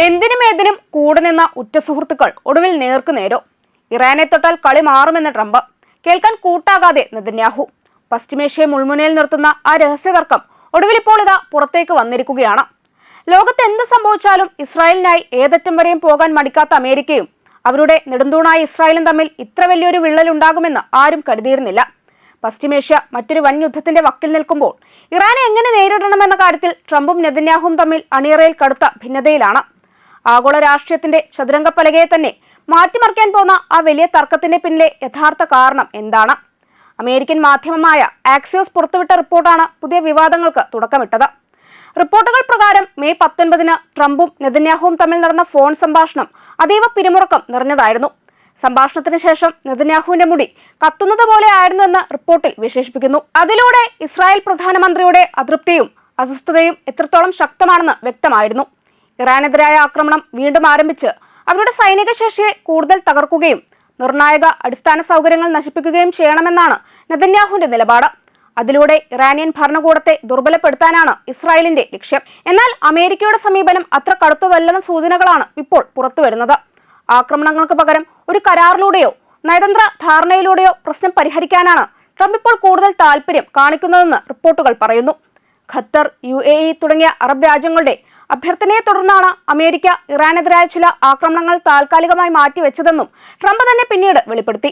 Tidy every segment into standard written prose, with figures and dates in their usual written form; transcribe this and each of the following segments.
എന്തിനും ഏതിനും കൂടെ നിന്ന ഉറ്റ സുഹൃത്തുക്കൾ ഒടുവിൽ നേർക്കുനേരോ. ഇറാനെ തൊട്ടാൽ കളി മാറുമെന്ന് ട്രംപ്. കേൾക്കാൻ കൂട്ടാകാതെ നെതന്യാഹു. പശ്ചിമേഷ്യയെ മുൾമുനയിൽ നിർത്തുന്ന ആ രഹസ്യതർക്കം ഒടുവിൽ ഇപ്പോൾ ഇതാ പുറത്തേക്ക് വന്നിരിക്കുകയാണ്. ലോകത്ത് എന്ത് സംഭവിച്ചാലും ഇസ്രായേലിനായി ഏതറ്റം വരെയും പോകാൻ മടിക്കാത്ത അമേരിക്കയും അവരുടെ നെടുന്തൂണായ ഇസ്രായേലും തമ്മിൽ ഇത്ര വലിയൊരു വിള്ളലുണ്ടാകുമെന്ന് ആരും കരുതിയിരുന്നില്ല. പശ്ചിമേഷ്യ മറ്റൊരു വൻ യുദ്ധത്തിന്റെ വക്കിൽ നിൽക്കുമ്പോൾ ഇറാനെ എങ്ങനെ നേരിടണമെന്ന കാര്യത്തിൽ ട്രംപും നെതന്യാഹുവും തമ്മിൽ അണിയറയിൽ കടുത്ത ഭിന്നതയിലാണ്. ആഗോള രാഷ്ട്രീയത്തിന്റെ ചതുരംഗപ്പലകയെ തന്നെ മാറ്റിമറിക്കാൻ പോകുന്ന ആ വലിയ തർക്കത്തിന്റെ പിന്നിലെ യഥാർത്ഥ കാരണം എന്താണ്? അമേരിക്കൻ മാധ്യമമായ ആക്സിയോസ് പുറത്തുവിട്ട റിപ്പോർട്ടാണ് പുതിയ വിവാദങ്ങൾക്ക് തുടക്കമിട്ടത്. റിപ്പോർട്ടുകൾ പ്രകാരം മെയ് 19 ട്രംപും നെതന്യാഹുവും തമ്മിൽ നടന്ന ഫോൺ സംഭാഷണം അതീവ പിരിമുറുക്കം നിറഞ്ഞതായിരുന്നു. സംഭാഷണത്തിന് ശേഷം നെതന്യാഹുവിന്റെ മുടി കത്തുന്നത് പോലെ ആയിരുന്നു എന്ന് റിപ്പോർട്ടിൽ വിശേഷിപ്പിക്കുന്നു. അതിലൂടെ ഇസ്രായേൽ പ്രധാനമന്ത്രിയുടെ അതൃപ്തിയും അസ്വസ്ഥതയും എത്രത്തോളം ശക്തമാണെന്ന് വ്യക്തമായിരുന്നു. ഇറാനെതിരായ ആക്രമണം വീണ്ടും ആരംഭിച്ച് അവരുടെ സൈനിക ശേഷിയെ കൂടുതൽ തകർക്കുകയും നിർണായക അടിസ്ഥാന സൗകര്യങ്ങൾ നശിപ്പിക്കുകയും ചെയ്യണമെന്നാണ് നെതന്യാഹുവിന്റെ നിലപാട്. അതിലൂടെ ഇറാനിയൻ ഭരണകൂടത്തെ ദുർബലപ്പെടുത്താനാണ് ഇസ്രായേലിന്റെ ലക്ഷ്യം. എന്നാൽ അമേരിക്കയുടെ സമീപനം അത്ര കടുത്തതല്ലെന്ന സൂചനകളാണ് ഇപ്പോൾ പുറത്തുവരുന്നത്. ആക്രമണങ്ങൾക്ക് പകരം ഒരു കരാറിലൂടെയോ നയതന്ത്ര ധാരണയിലൂടെയോ പ്രശ്നം പരിഹരിക്കാനാണ് ട്രംപ് ഇപ്പോൾ കൂടുതൽ താല്പര്യം കാണിക്കുന്നതെന്ന് റിപ്പോർട്ടുകൾ പറയുന്നു. ഖത്തർ, UAE തുടങ്ങിയ അറബ് രാജ്യങ്ങളുടെ അഭ്യർത്ഥനയെ തുടർന്നാണ് അമേരിക്ക ഇറാനെതിരായ ചില ആക്രമണങ്ങൾ താൽക്കാലികമായി മാറ്റിവെച്ചതെന്നും ട്രംപ് തന്നെ പിന്നീട് വെളിപ്പെടുത്തി.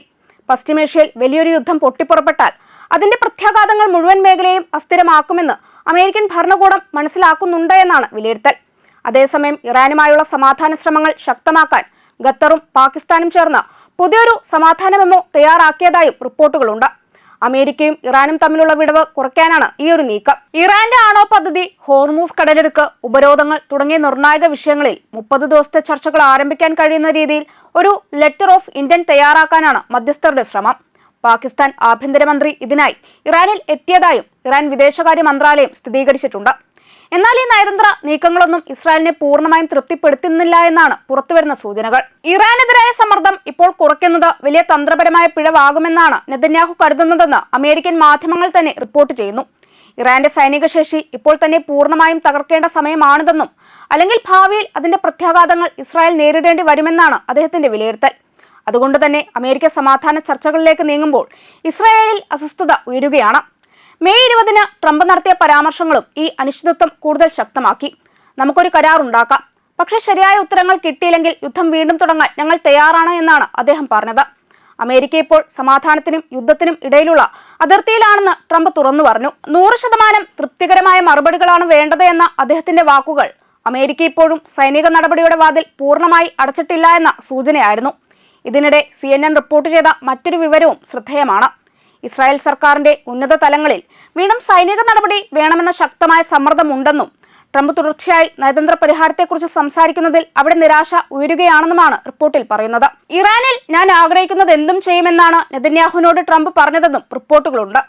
പശ്ചിമേഷ്യയിൽ വലിയൊരു യുദ്ധം പൊട്ടിപ്പുറപ്പെട്ടാൽ അതിന്റെ പ്രത്യാഘാതങ്ങൾ മുഴുവൻ മേഖലയും അസ്ഥിരമാക്കുമെന്ന് അമേരിക്കൻ ഭരണകൂടം മനസ്സിലാക്കുന്നുണ്ട് എന്നാണ് വിലയിരുത്തൽ. അതേസമയം ഇറാനുമായുള്ള സമാധാന ശ്രമങ്ങൾ ശക്തമാക്കാൻ ഖത്തറും പാകിസ്ഥാനും ചേർന്ന് പുതിയൊരു സമാധാന മെമ്മോ തയ്യാറാക്കിയതായും റിപ്പോർട്ടുകളുണ്ട്. അമേരിക്കയും ഇറാനും തമ്മിലുള്ള വിടവ് കുറയ്ക്കാനാണ് ഈ ഒരു നീക്കം. ഇറാന്റെ ആണവ പദ്ധതി, ഹോർമൂസ് കടലെടുക്ക്, ഉപരോധങ്ങൾ തുടങ്ങിയ നിർണായക വിഷയങ്ങളിൽ 30 ദിവസത്തെ ചർച്ചകൾ ആരംഭിക്കാൻ കഴിയുന്ന രീതിയിൽ ഒരു ലെറ്റർ ഓഫ് ഇന്റന്റ് തയ്യാറാക്കാനാണ് മധ്യസ്ഥരുടെ ശ്രമം. പാകിസ്ഥാൻ ആഭ്യന്തരമന്ത്രി ഇതിനായി ഇറാനിൽ എത്തിയതായും ഇറാൻ വിദേശകാര്യ മന്ത്രാലയം സ്ഥിരീകരിച്ചിട്ടുണ്ട്. എന്നാൽ ഈ നയതന്ത്ര നീക്കങ്ങളൊന്നും ഇസ്രായേലിനെ പൂർണ്ണമായും തൃപ്തിപ്പെടുത്തുന്നില്ല എന്നാണ് പുറത്തുവരുന്ന സൂചനകൾ. ഇറാനെതിരായ സമ്മർദ്ദം ഇപ്പോൾ കുറയ്ക്കുന്നത് വലിയ തന്ത്രപരമായ പിഴവാകുമെന്നാണ് നെതന്യാഹു കരുതുന്നതെന്ന് അമേരിക്കൻ മാധ്യമങ്ങൾ തന്നെ റിപ്പോർട്ട് ചെയ്യുന്നു. ഇറാന്റെ സൈനിക ശേഷി ഇപ്പോൾ തന്നെ പൂർണ്ണമായും തകർക്കേണ്ട സമയമാണിതെന്നും അല്ലെങ്കിൽ ഭാവിയിൽ അതിന്റെ പ്രത്യാഘാതങ്ങൾ ഇസ്രായേൽ നേരിടേണ്ടി വരുമെന്നാണ് അദ്ദേഹത്തിന്റെ വിലയിരുത്തൽ. അതുകൊണ്ട് തന്നെ അമേരിക്ക സമാധാന ചർച്ചകളിലേക്ക് നീങ്ങുമ്പോൾ ഇസ്രായേലിൽ അസ്വസ്ഥത ഉയരുകയാണ്. മെയ് 20 ട്രംപ് നടത്തിയ പരാമർശങ്ങളും ഈ അനിശ്ചിതത്വം കൂടുതൽ ശക്തമാക്കി. നമുക്കൊരു കരാർ ഉണ്ടാക്കാം, പക്ഷേ ശരിയായ ഉത്തരങ്ങൾ കിട്ടിയില്ലെങ്കിൽ യുദ്ധം വീണ്ടും തുടങ്ങാൻ ഞങ്ങൾ തയ്യാറാണ് എന്നാണ് അദ്ദേഹം പറഞ്ഞത്. അമേരിക്ക ഇപ്പോൾ സമാധാനത്തിനും യുദ്ധത്തിനും ഇടയിലുള്ള അതിർത്തിയിലാണെന്ന് ട്രംപ് തുറന്നു പറഞ്ഞു. 100% തൃപ്തികരമായ മറുപടികളാണ് വേണ്ടത് എന്ന അദ്ദേഹത്തിന്റെ വാക്കുകൾ അമേരിക്ക ഇപ്പോഴും സൈനിക നടപടിയുടെ വാതിൽ പൂർണ്ണമായി അടച്ചിട്ടില്ല എന്ന സൂചനയായിരുന്നു. ഇതിനിടെ CNN റിപ്പോർട്ട് ചെയ്ത മറ്റൊരു വിവരവും ശ്രദ്ധേയമാണ്. ഇസ്രായേൽ സർക്കാരിന്റെ ഉന്നത തലങ്ങളിൽ വീണ്ടും സൈനിക നടപടി വേണമെന്ന ശക്തമായ സമ്മർദ്ദമുണ്ടെന്നും ട്രംപ് തുടർച്ചയായി നയതന്ത്ര പരിഹാരത്തെക്കുറിച്ച് സംസാരിക്കുന്നതിൽ അവിടെ നിരാശ ഉയരുകയാണെന്നുമാണ് റിപ്പോർട്ടിൽ പറയുന്നത്. ഇറാനിൽ ഞാൻ ആഗ്രഹിക്കുന്നത് എന്തും ചെയ്യുമെന്നാണ് നെതന്യാഹുവിനോട് ട്രംപ് പറഞ്ഞതെന്നും റിപ്പോർട്ടുകളുണ്ട്.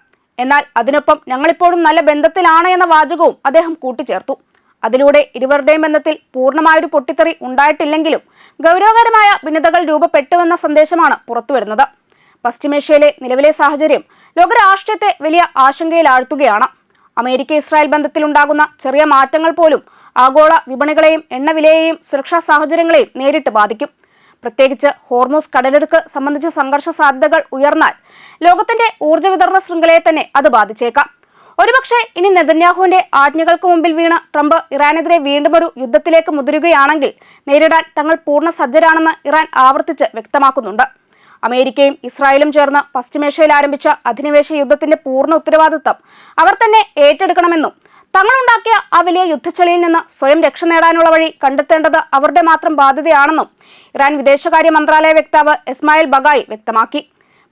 എന്നാൽ അതിനൊപ്പം ഞങ്ങളിപ്പോഴും നല്ല ബന്ധത്തിലാണ് എന്ന വാചകവും അദ്ദേഹം കൂട്ടിച്ചേർത്തു. അതിലൂടെ ഇരുവരുടെയും ബന്ധത്തിൽ പൂർണ്ണമായൊരു പൊട്ടിത്തെറി ഉണ്ടായിട്ടില്ലെങ്കിലും ഗൗരവകരമായ ഭിന്നതകൾ രൂപപ്പെട്ടുവെന്ന സന്ദേശമാണ് പുറത്തുവരുന്നത്. പശ്ചിമേഷ്യയിലെ നിലവിലെ സാഹചര്യം ലോകരാഷ്ട്രീയത്തെ വലിയ ആശങ്കയിലാഴ്ത്തുകയാണ്. അമേരിക്ക ഇസ്രായേൽ ബന്ധത്തിലുണ്ടാകുന്ന ചെറിയ മാറ്റങ്ങൾ പോലും ആഗോള വിപണികളെയും എണ്ണവിലയെയും സുരക്ഷാ സാഹചര്യങ്ങളെയും നേരിട്ട് ബാധിക്കും. പ്രത്യേകിച്ച് ഹോർമൂസ് കടലെടുക്ക് സംബന്ധിച്ച സംഘർഷ സാധ്യതകൾ ഉയർന്നാൽ ലോകത്തിന്റെ ഊർജ്ജ വിതരണ ശൃംഖലയെ തന്നെ അത് ബാധിച്ചേക്കാം. ഒരുപക്ഷെ ഇനി നെതന്യാഹുവിന്റെ ആജ്ഞകൾക്ക് മുമ്പിൽ വീണ് ട്രംപ് ഇറാനെതിരെ വീണ്ടും ഒരു യുദ്ധത്തിലേക്ക് മുതിരുകയാണെങ്കിൽ നേരിടാൻ തങ്ങൾ പൂർണ്ണ സജ്ജരാണെന്ന് ഇറാൻ ആവർത്തിച്ച് വ്യക്തമാക്കുന്നുണ്ട്. അമേരിക്കയും ഇസ്രായേലും ചേർന്ന് പശ്ചിമേഷ്യയിൽ ആരംഭിച്ച അധിനിവേശ യുദ്ധത്തിന്റെ പൂർണ്ണ ഉത്തരവാദിത്തം അവർ തന്നെ ഏറ്റെടുക്കണമെന്നും തങ്ങളുണ്ടാക്കിയ ആ വലിയ യുദ്ധച്ചെളിയിൽ നിന്ന് സ്വയം രക്ഷ നേടാനുള്ള വഴി കണ്ടെത്തേണ്ടത് അവരുടെ മാത്രം ബാധ്യതയാണെന്നും ഇറാൻ വിദേശകാര്യ മന്ത്രാലയ വക്താവ് ഇസ്മായിൽ ബഗായി വ്യക്തമാക്കി.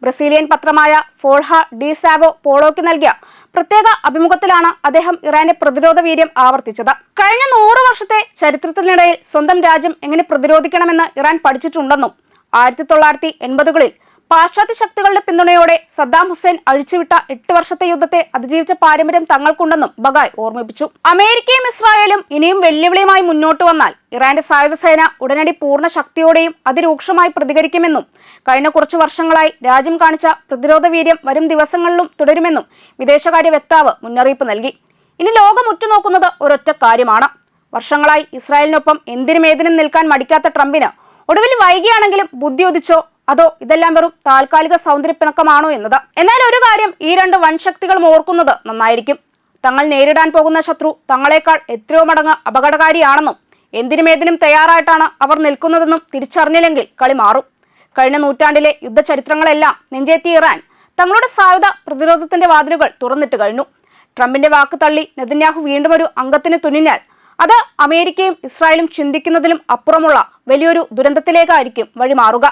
ബ്രസീലിയൻ പത്രമായ ഫോൾഹ ഡി സാവോ പോളോയ്ക്ക് നൽകിയ പ്രത്യേക അഭിമുഖത്തിലാണ് അദ്ദേഹം ഇറാന്റെ പ്രതിരോധ വീര്യം ആവർത്തിച്ചത്. കഴിഞ്ഞ 100 വർഷത്തെ ചരിത്രത്തിനിടയിൽ സ്വന്തം രാജ്യം എങ്ങനെ പ്രതിരോധിക്കണമെന്ന് ഇറാൻ പഠിച്ചിട്ടുണ്ടെന്നും 1980കളിൽ പാശ്ചാത്യ ശക്തികളുടെ പിന്തുണയോടെ സദ്ദാം ഹുസൈൻ അഴിച്ചുവിട്ട 8 വർഷത്തെ യുദ്ധത്തെ അതിജീവിച്ച പാരമ്പര്യം തങ്ങൾക്കുണ്ടെന്നും ബഗായ് ഓർമ്മിപ്പിച്ചു. അമേരിക്കയും ഇസ്രായേലും ഇനിയും വെല്ലുവിളിയുമായി മുന്നോട്ട് വന്നാൽ ഇറാന്റെ സായുധ സേന ഉടനടി പൂർണ്ണ ശക്തിയോടെയും അതിരൂക്ഷമായി പ്രതികരിക്കുമെന്നും കഴിഞ്ഞ കുറച്ചു വർഷങ്ങളായി രാജ്യം കാണിച്ച പ്രതിരോധ വീര്യം വരും ദിവസങ്ങളിലും തുടരുമെന്നും വിദേശകാര്യ വക്താവ് മുന്നറിയിപ്പ് നൽകി. ഇനി ലോകം ഉറ്റുനോക്കുന്നത് ഒരൊറ്റ കാര്യമാണ്. വർഷങ്ങളായി ഇസ്രായേലിനൊപ്പം എന്തിനും ഏതിനും നിൽക്കാൻ മടിക്കാത്ത ട്രംപിന് ഒടുവിൽ വൈകിയാണെങ്കിലും ബുദ്ധി ഉദിച്ചോ അതോ ഇതെല്ലാം വെറും താൽക്കാലിക സൗന്ദര്യപ്പിണക്കമാണോ എന്നത്. എന്നാൽ ഒരു കാര്യം ഈ രണ്ട് വൻശക്തികളും ഓർക്കുന്നത് നന്നായിരിക്കും. തങ്ങൾ നേരിടാൻ പോകുന്ന ശത്രു തങ്ങളെക്കാൾ എത്രയോ മടങ്ങ് അപകടകാരിയാണെന്നും എന്തിനുമേതിനും തയ്യാറായിട്ടാണ് അവർ നിൽക്കുന്നതെന്നും തിരിച്ചറിഞ്ഞില്ലെങ്കിൽ കളി മാറും. കഴിഞ്ഞ നൂറ്റാണ്ടിലെ യുദ്ധചരിത്രങ്ങളെല്ലാം നെഞ്ചേറ്റിയ ഇറാൻ തങ്ങളുടെ സായുധ പ്രതിരോധത്തിന്റെ വാതിലുകൾ തുറന്നിട്ട് കഴിഞ്ഞു. ട്രംപിന്റെ വാക്ക് തള്ളി നെതന്യാഹു വീണ്ടും ഒരു അംഗത്തിന് തുനിഞ്ഞാൽ അത് അമേരിക്കയും ഇസ്രായേലും ചിന്തിക്കുന്നതിലും അപ്പുറമുള്ള വലിയൊരു ദുരന്തത്തിലേക്കായിരിക്കും വഴിമാറുക.